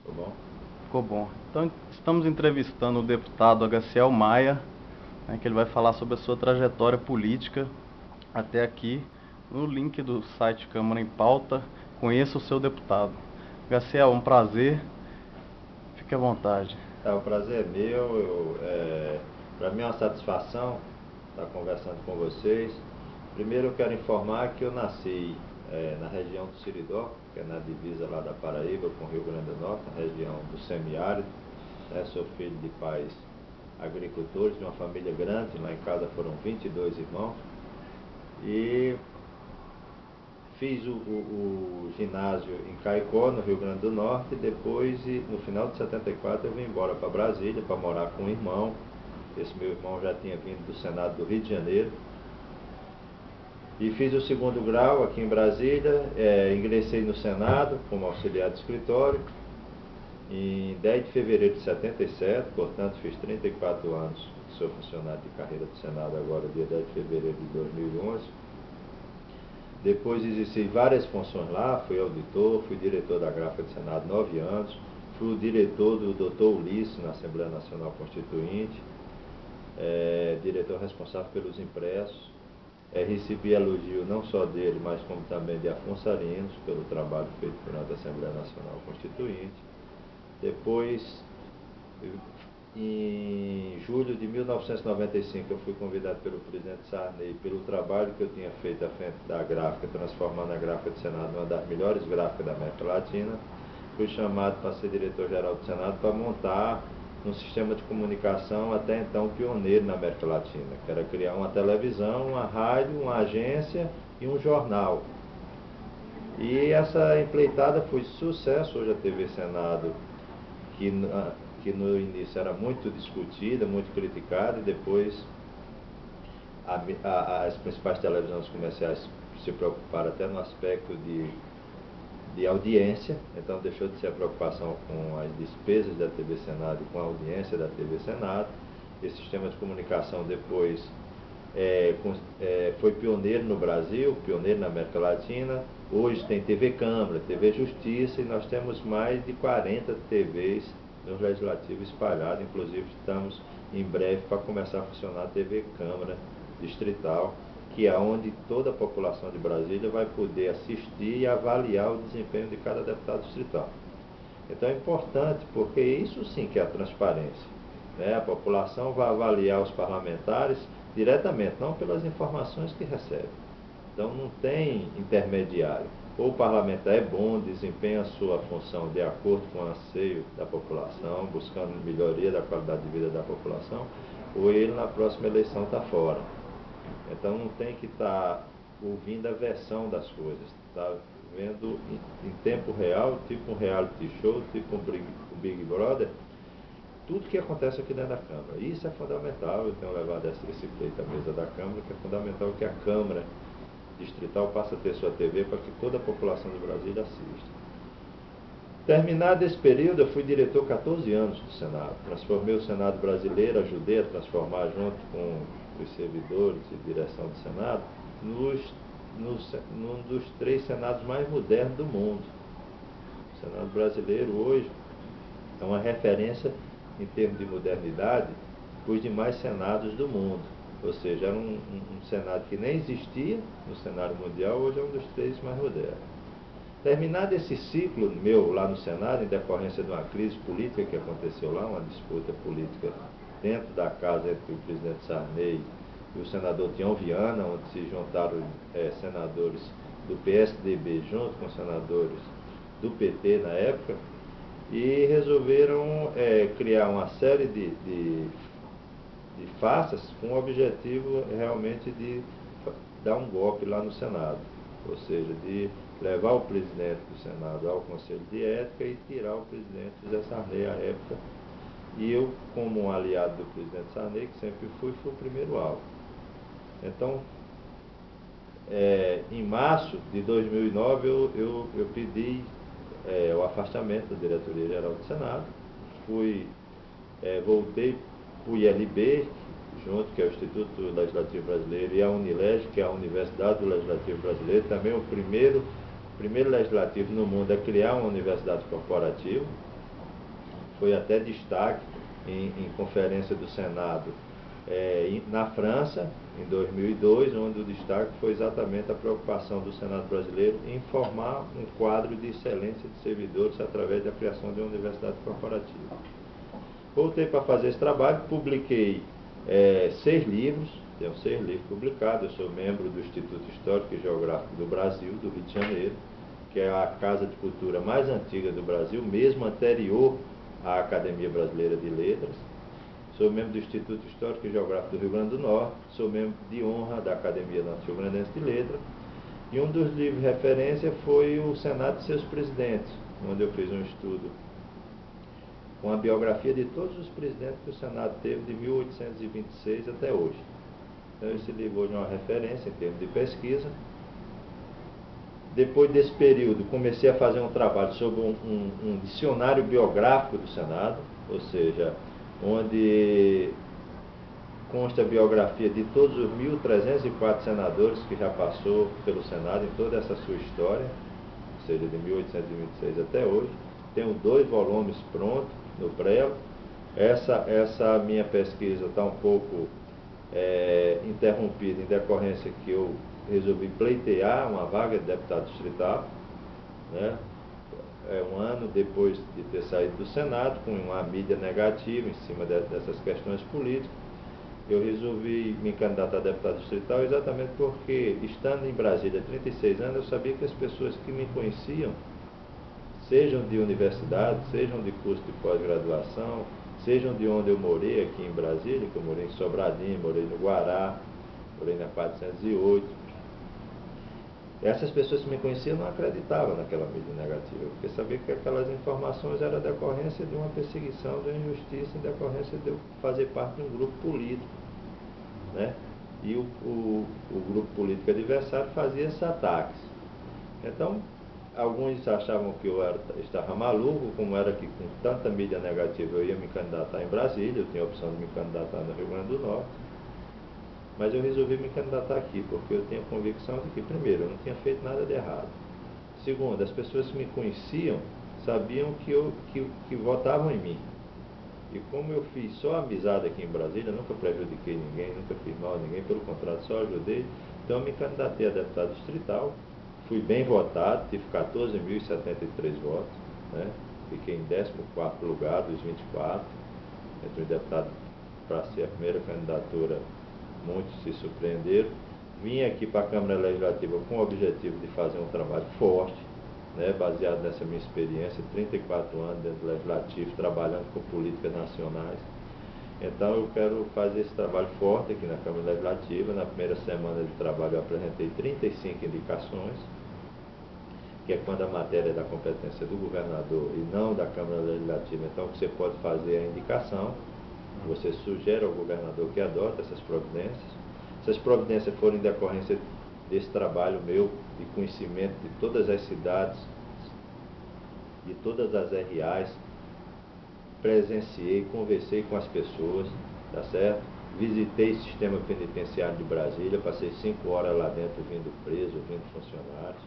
Ficou bom? Ficou bom. Então, estamos entrevistando o deputado Agaciel Maia, né, que ele vai falar sobre a sua trajetória política até aqui, no link do site Câmara em Pauta. Conheça o seu deputado. Agaciel, um prazer. Fique à vontade. O prazer é meu. Para mim é uma satisfação estar conversando com vocês. Primeiro eu quero informar que eu nasci na região do Siridó, que é na divisa lá da Paraíba com o Rio Grande do Norte, na região do semiárido. Sou filho de pais agricultores, de uma família grande. Lá em casa foram 22 irmãos. E fiz o ginásio em Caicó, no Rio Grande do Norte, e depois, no final de 74, eu vim embora para Brasília para morar com um irmão. Esse meu irmão já tinha vindo do Senado do Rio de Janeiro. E fiz o segundo grau aqui em Brasília, ingressei no Senado como auxiliar de escritório em 10 de fevereiro de 77, portanto fiz 34 anos, sou funcionário de carreira do Senado agora, dia 10 de fevereiro de 2011. Depois exerci várias funções lá, fui auditor, fui diretor da Gráfica do Senado 9 anos, fui o diretor do Dr. Ulisses na Assembleia Nacional Constituinte, diretor responsável pelos impressos. Recebi elogio não só dele, mas como também de Afonso Arinos, pelo trabalho feito durante a Assembleia Nacional Constituinte. Depois, em julho de 1995, eu fui convidado pelo presidente Sarney, pelo trabalho que eu tinha feito à frente da gráfica, transformando a gráfica do Senado numa das melhores gráficas da América Latina. Fui chamado para ser diretor-geral do Senado para montar um sistema de comunicação até então pioneiro na América Latina, que era criar uma televisão, uma rádio, uma agência e um jornal. E essa empreitada foi sucesso. Hoje a TV Senado, que no início era muito discutida, muito criticada, e depois as principais televisões comerciais se preocuparam até no aspecto de audiência. Então deixou de ser a preocupação com as despesas da TV Senado e com a audiência da TV Senado. Esse sistema de comunicação depois foi pioneiro no Brasil, pioneiro na América Latina. Hoje tem TV Câmara, TV Justiça, e nós temos mais de 40 TVs no Legislativo espalhado. Inclusive estamos em breve para começar a funcionar a TV Câmara Distrital, que é onde toda a população de Brasília vai poder assistir e avaliar o desempenho de cada deputado distrital. Então é importante, porque isso sim que é a transparência, né? A população vai avaliar os parlamentares diretamente, não pelas informações que recebe. Então não tem intermediário. Ou o parlamentar é bom, desempenha a sua função de acordo com o anseio da população, buscando melhoria da qualidade de vida da população, ou ele na próxima eleição está fora. Então não tem que estar ouvindo a versão das coisas, está vendo em tempo real, tipo um reality show, tipo um Big Brother, tudo que acontece aqui dentro da Câmara. Isso é fundamental. Eu tenho levado esse pleito à mesa da Câmara, que é fundamental que a Câmara Distrital passe a ter sua TV para que toda a população de Brasília assista. Terminado esse período, eu fui diretor 14 anos do Senado. Transformei o Senado brasileiro, ajudei a transformar junto com os servidores e direção do Senado, num dos 3 Senados mais modernos do mundo. O Senado brasileiro hoje é uma referência em termos de modernidade para os demais senados do mundo. Ou seja, era um Senado que nem existia no cenário mundial, hoje é um dos 3 mais modernos. Terminado esse ciclo meu lá no Senado, em decorrência de uma crise política que aconteceu lá, uma disputa política dentro da casa entre o presidente Sarney e o senador Tião Viana, onde se juntaram senadores do PSDB junto com senadores do PT na época, e resolveram criar uma série de farsas com o objetivo realmente de dar um golpe lá no Senado, ou seja, de levar o presidente do Senado ao Conselho de Ética e tirar o presidente José Sarney à época. E eu, como um aliado do presidente Sarney, que sempre fui o primeiro alvo. Então, em março de 2009, eu pedi o afastamento da diretoria-geral do Senado. Voltei para o ILB, junto, que é o Instituto Legislativo Brasileiro, e a Unileg, que é a Universidade do Legislativo Brasileiro, também o primeiro legislativo no mundo a criar uma universidade corporativa. foi até destaque em conferência do Senado na França, em 2002, onde o destaque foi exatamente a preocupação do Senado brasileiro em formar um quadro de excelência de servidores através da criação de uma universidade corporativa. Voltei para fazer esse trabalho, publiquei 6 livros, tenho 6 livros publicados. Eu sou membro do Instituto Histórico e Geográfico do Brasil, do Rio de Janeiro, que é a casa de cultura mais antiga do Brasil, mesmo anterior à Academia Brasileira de Letras. Sou membro do Instituto Histórico e Geográfico do Rio Grande do Norte, sou membro de honra da Academia Rio Grandense de Letras, e um dos livros de referência foi o Senado e seus Presidentes, onde eu fiz um estudo com a biografia de todos os presidentes que o Senado teve de 1826 até hoje. Então esse livro hoje é uma referência em termos de pesquisa. Depois desse período, comecei a fazer um trabalho sobre um dicionário biográfico do Senado, ou seja, onde consta a biografia de todos os 1.304 senadores que já passou pelo Senado em toda essa sua história, ou seja, de 1826 até hoje. Tenho 2 volumes prontos no prelo. Essa minha pesquisa está um pouco interrompida em decorrência que eu resolvi pleitear uma vaga de deputado distrital, né? Um ano depois de ter saído do Senado, com uma mídia negativa em cima dessas questões políticas, eu resolvi me candidatar a deputado distrital exatamente porque, estando em Brasília há 36 anos, eu sabia que as pessoas que me conheciam, sejam de universidade, sejam de curso de pós-graduação, sejam de onde eu morei aqui em Brasília, que eu morei em Sobradinho, morei no Guará, morei na 408, essas pessoas que me conheciam não acreditavam naquela mídia negativa, porque sabia que aquelas informações eram decorrência de uma perseguição, de uma injustiça, em decorrência de eu fazer parte de um grupo político, né? E o grupo político adversário fazia esses ataques. Então, alguns achavam que eu estava maluco, como era que com tanta mídia negativa eu ia me candidatar em Brasília, eu tinha a opção de me candidatar no Rio Grande do Norte. Mas eu resolvi me candidatar aqui, porque eu tenho convicção de que, primeiro, eu não tinha feito nada de errado. Segundo, as pessoas que me conheciam sabiam que votavam em mim. E como eu fiz só amizade aqui em Brasília, nunca prejudiquei ninguém, nunca fiz mal a ninguém, pelo contrário, só ajudei. Então eu me candidatei a deputado distrital, fui bem votado, tive 14.073 votos, né? Fiquei em 14º lugar dos 24, entre os deputados para ser a primeira candidatura. Muitos se surpreenderam. Vim aqui para a Câmara Legislativa com o objetivo de fazer um trabalho forte, né, baseado nessa minha experiência, 34 anos dentro do Legislativo, trabalhando com políticas nacionais. Então eu quero fazer esse trabalho forte aqui na Câmara Legislativa. Na primeira semana de trabalho eu apresentei 35 indicações, que é quando a matéria é da competência do governador e não da Câmara Legislativa. Então o que você pode fazer é a indicação. Você sugere ao governador que adota essas providências. Se as providências forem em decorrência desse trabalho meu, de conhecimento de todas as cidades, de todas as RAs, presenciei, conversei com as pessoas, tá certo? Visitei o sistema penitenciário de Brasília, passei 5 horas lá dentro vindo preso, vindo funcionários,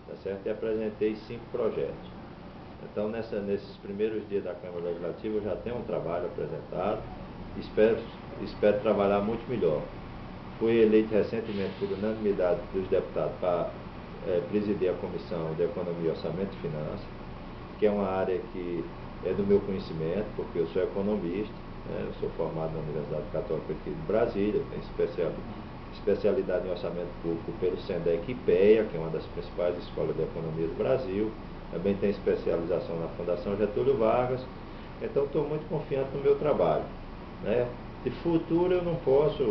tá certo? E apresentei 5 projetos. Então, nesses primeiros dias da Câmara Legislativa, eu já tenho um trabalho apresentado, espero trabalhar muito melhor. Fui eleito recentemente por unanimidade dos deputados para presidir a Comissão de Economia, Orçamento e Finanças, que é uma área que é do meu conhecimento, porque eu sou economista, né? Eu sou formado na Universidade Católica aqui de Brasília, tenho especialidade em orçamento público pelo SENDEC IPEA, que é uma das principais escolas de economia do Brasil. Também tenho especialização na Fundação Getúlio Vargas. Então estou muito confiante no meu trabalho, né? De futuro eu não posso,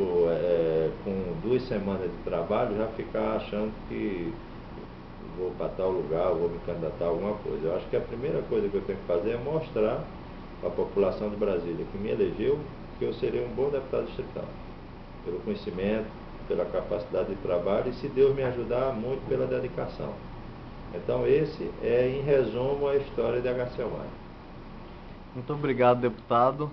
com 2 semanas de trabalho, já ficar achando que vou para tal lugar, vou me candidatar a alguma coisa. Eu acho que a primeira coisa que eu tenho que fazer é mostrar à população de Brasília que me elegeu que eu serei um bom deputado distrital, pelo conhecimento, pela capacidade de trabalho e, se Deus me ajudar, muito pela dedicação. Então esse é, em resumo, a história de Garcel Maia. Muito obrigado, deputado.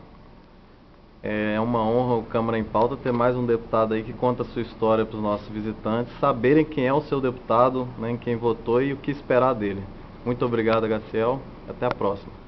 É uma honra o Câmara em Pauta ter mais um deputado aí que conta a sua história para os nossos visitantes, saberem quem é o seu deputado, né, em quem votou e o que esperar dele. Muito obrigado, Garcel. Até a próxima.